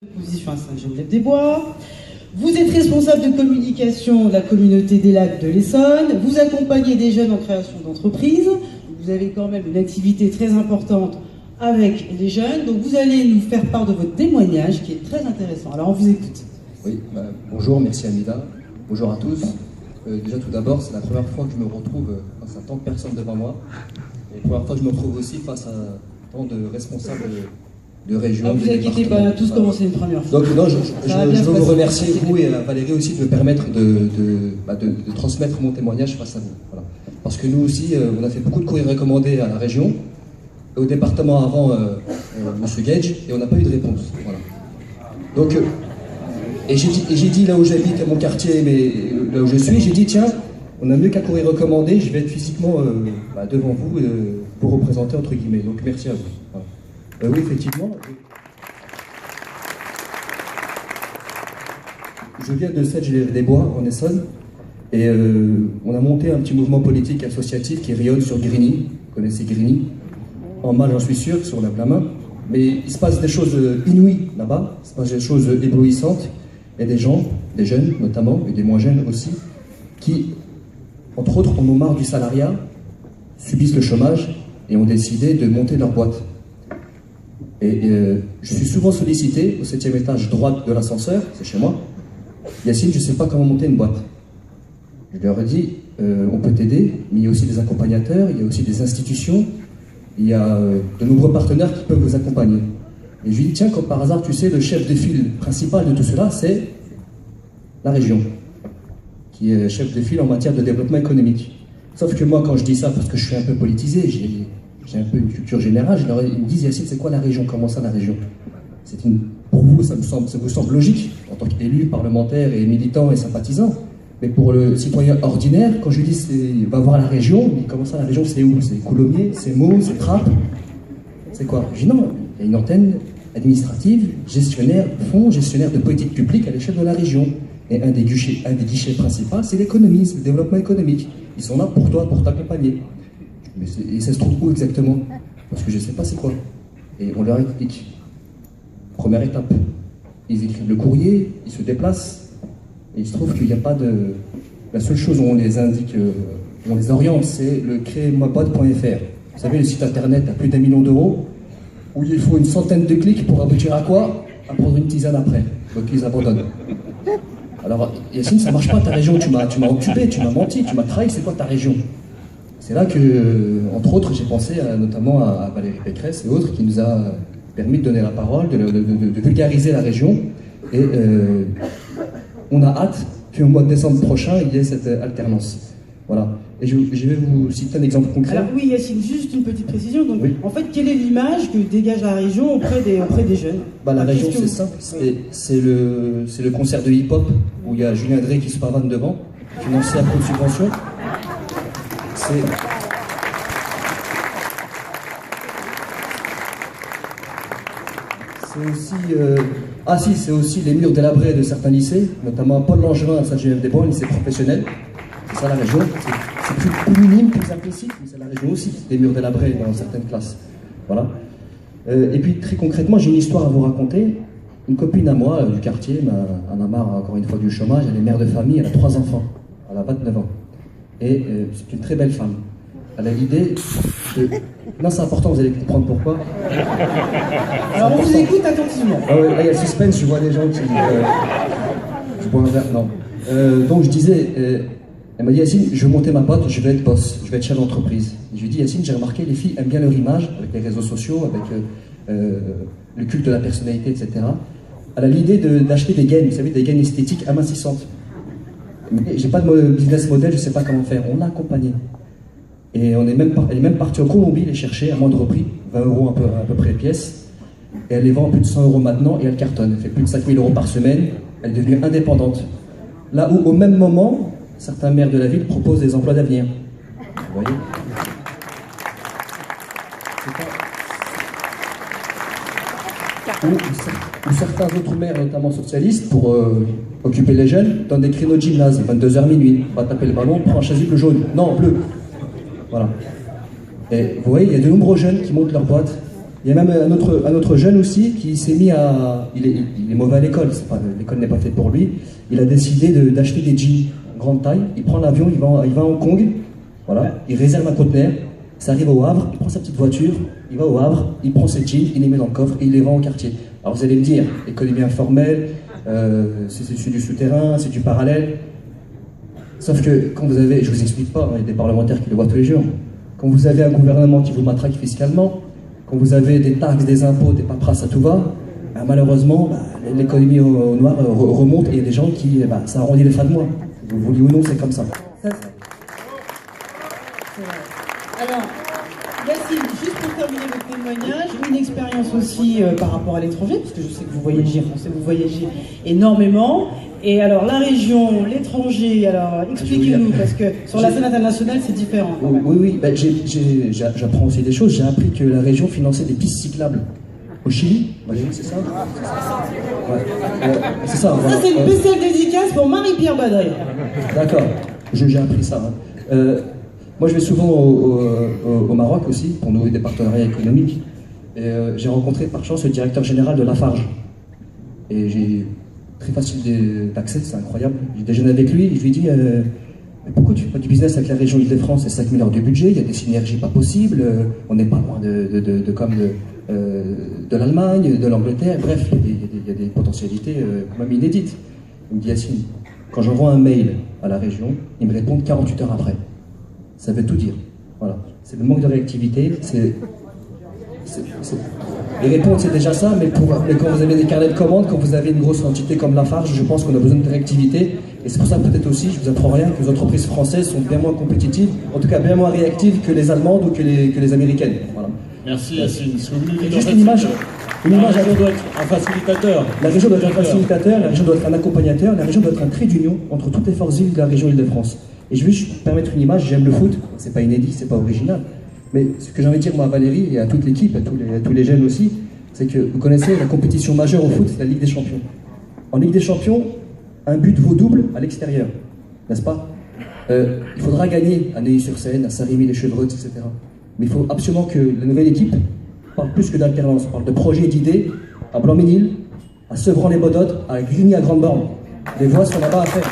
Position à Sainte-Geneviève-des-Bois. Vous êtes responsable de communication de la communauté des lacs de l'Essonne. Vous accompagnez des jeunes en création d'entreprise. Vous avez quand même une activité très importante avec les jeunes. Donc vous allez nous faire part de votre témoignage qui est très intéressant. Alors on vous écoute. Oui, bonjour, merci Amida. Bonjour à tous. Déjà tout d'abord, c'est la première fois que je me retrouve face à tant de personnes devant moi. Et la première fois que je me retrouve aussi face à tant de responsables de région. Vous inquiétez pas, tous commencé une première fois. Donc non, je veux vous remercier, vous et Valérie aussi, de me permettre de transmettre mon témoignage face à vous. Voilà. Parce que nous aussi, on a fait beaucoup de courriers recommandés à la région, au département avant Monsieur Gage, et on n'a pas eu de réponse. Voilà. Donc, et j'ai dit là où j'habite, à mon quartier, mais là où je suis, j'ai dit tiens, on a mieux qu'un courrier recommandé, je vais être physiquement devant vous pour représenter entre guillemets. Donc merci à vous. Voilà. Oui, effectivement. Je viens de Sainte-Geneviève-des-Bois, en Essonne, et on a monté un petit mouvement politique associatif qui rayonne sur Grigny. Vous connaissez Grigny? En mal, j'en suis sûr, sur la main. Mais il se passe des choses inouïes là-bas, il se passe des choses éblouissantes. Il y a des gens, des jeunes notamment, et des moins jeunes aussi, qui, entre autres, en ont marre du salariat, subissent le chômage et ont décidé de monter leur boîte. Et je suis souvent sollicité au 7e étage droite de l'ascenseur, c'est chez moi. Yacine, je ne sais pas comment monter une boîte. Je leur ai dit, on peut t'aider, mais il y a aussi des accompagnateurs, il y a aussi des institutions, il y a de nombreux partenaires qui peuvent vous accompagner. Et je lui dis, tiens, comme par hasard, tu sais, le chef de file principal de tout cela, c'est la région, qui est chef de file en matière de développement économique. Sauf que moi, quand je dis ça, parce que je suis un peu politisé, j'ai un peu une culture générale, ils me disent, Yacine, c'est quoi la région? Comment ça, la région? Pour vous, ça vous semble logique, en tant qu'élu, parlementaire et militant et sympathisant. Mais pour le citoyen ordinaire, quand je lui dis, va voir la région, il dit, comment ça, la région, c'est où? C'est Coulommiers, c'est Meaux, c'est Trappes? C'est quoi? Je dis, non, il y a une antenne administrative, gestionnaire de politique publique à l'échelle de la région. Et un des guichets principaux, c'est l'économie, c'est le développement économique. Ils sont là pour toi, pour t'accompagner. Et ça se trouve où exactement? Parce que je ne sais pas c'est quoi. Et on leur explique. Première étape, ils écrivent le courrier, ils se déplacent, et il se trouve qu'il n'y a pas de... La seule chose où on les indique, où on les oriente, c'est le créemaiboîte.fr. Vous savez, le site internet à plus d'1 million d'euros, où il faut une centaine de clics pour aboutir à quoi? À prendre une tisane après. Donc ils abandonnent. Alors, Yacine, ça marche pas ta région, tu m'as occupé, tu m'as menti, tu m'as trahi, c'est quoi ta région? C'est là que, entre autres, j'ai pensé notamment à Valérie Pécresse et autres qui nous a permis de donner la parole, de vulgariser la région. Et on a hâte qu'au mois de décembre prochain, il y ait cette alternance. Voilà. Et je vais vous citer un exemple concret. Alors oui, Yacine, juste une petite précision. Donc, oui. En fait, quelle est l'image que dégage la région auprès des jeunes? La région, c'est simple. C'est le concert de hip-hop où il y a Julien Drey qui se pavane devant, financé à coup de subvention. C'est aussi les murs délabrés de certains lycées, notamment Paul Langevin à Sainte-Geneviève-des-Bois, un lycée professionnel. C'est ça la région. C'est plus minime, plus implicite, mais c'est la région aussi, des murs délabrés dans certaines classes. Voilà. Et puis très concrètement, j'ai une histoire à vous raconter. Une copine à moi du quartier en a marre encore une fois du chômage, elle est mère de famille, elle a 3 enfants, elle a 29 ans. Et c'est une très belle femme. Elle a l'idée de... Non, c'est important, vous allez comprendre pourquoi. Alors on vous écoute attentivement. Ah ouais, là il y a le suspense, je vois des gens qui... je bois un verre, non. Donc je disais, elle m'a dit, Yacine, je vais monter ma boîte, je vais être boss, je vais être chef d'entreprise. Je lui ai dit, Yacine, j'ai remarqué, les filles aiment bien leur image, avec les réseaux sociaux, avec le culte de la personnalité, etc. Elle a l'idée d'acheter des gaines, vous savez, des gaines esthétiques amincissantes. Mais j'ai pas de business model, je sais pas comment faire. On l'a accompagné. Et elle est même partie en Colombie les chercher à moindre prix, 20 € à peu près pièce. Et elle les vend à plus de 100 € maintenant et elle cartonne. Elle fait plus de 5 000 € par semaine. Elle est devenue indépendante. Là où, au même moment, certains maires de la ville proposent des emplois d'avenir. Vous voyez ? Ou certains autres maires, notamment socialistes, pour occuper les jeunes, donnent des créneaux de gymnase, 22h minuit. On va taper le ballon, on prend un chasuble jaune. Non, bleu. Voilà. Et vous voyez, il y a de nombreux jeunes qui montent leur boîte Il y a même un autre jeune aussi qui s'est mis à... Il est mauvais à l'école, l'école n'est pas faite pour lui. Il a décidé d'acheter des jeans grande taille, il prend l'avion, il va à Hong Kong, voilà, il réserve un conteneur, ça arrive au Havre, il prend sa petite voiture, il va au Havre, il prend ses jeans, il les met dans le coffre et il les vend au quartier. Alors vous allez me dire, économie informelle, c'est du souterrain, c'est du parallèle. Sauf que quand vous avez, je vous explique pas, il y a des parlementaires qui le voient tous les jours, quand vous avez un gouvernement qui vous matraque fiscalement, quand vous avez des taxes, des impôts, des paperasses à tout va, malheureusement, l'économie au noir remonte et il y a des gens qui, ça arrondit les fins de mois. Vous voulez ou non, c'est comme ça. Alors, Yacine, juste pour terminer votre témoignage, une expérience aussi par rapport à l'étranger, parce que je sais que vous voyagez, vous voyagez énormément. Et alors, la région, l'étranger, alors expliquez-nous, parce que sur la scène internationale, c'est différent. Oui, j'apprends aussi des choses. J'ai appris que la région finançait des pistes cyclables. Au Chili, c'est ça? C'est ça. Ça, c'est une spéciale dédicace pour Marie-Pierre Badré. D'accord, j'ai appris ça. Moi, je vais souvent au Maroc aussi, pour nouer des partenariats économiques. Et j'ai rencontré par chance le directeur général de Lafarge. Et j'ai très facile d'accès, c'est incroyable. J'ai déjeuné avec lui et je lui ai dit pourquoi tu fais pas du business avec la région Île-de-France? C'est 5 milliards de budget, il y a des synergies pas possibles, on n'est pas loin de l'Allemagne, de l'Angleterre, bref, il y a des potentialités même inédites. Il me dit Yacine, quand j'envoie un mail à la région, ils me répondent 48 heures après. Ça veut tout dire. Voilà. C'est le manque de réactivité, les réponses c'est déjà ça, mais quand vous avez des carnets de commandes, quand vous avez une grosse entité comme Lafarge, je pense qu'on a besoin de réactivité. Et c'est pour ça peut-être aussi, je vous apprends rien, que les entreprises françaises sont bien moins compétitives, en tout cas bien moins réactives que les Allemandes ou que les Américaines. Voilà. Merci Yacine. Juste une image. La région doit être un facilitateur. La région doit être un facilitateur, la région doit être un accompagnateur, la région doit être un trait d'union entre toutes les forces vives de la région Île-de-France. Et je vais juste permettre une image, j'aime le foot, c'est pas inédit, c'est pas original. Mais ce que j'ai envie de dire moi à Valérie et à toute l'équipe, à tous les jeunes aussi, c'est que vous connaissez la compétition majeure au foot, c'est la Ligue des Champions. En Ligue des Champions, un but vaut double à l'extérieur, n'est-ce pas? Il faudra gagner à Neuilly-sur-Seine, à Saint-Rémy-les-Chevreaux, etc. Mais il faut absolument que la nouvelle équipe parle plus que d'alternance, parle de projets et d'idées à Blanc-Ménil, à Sevran-les-Bodottes, à Grigny à Grande-Borne. Les voix sont là-bas à faire.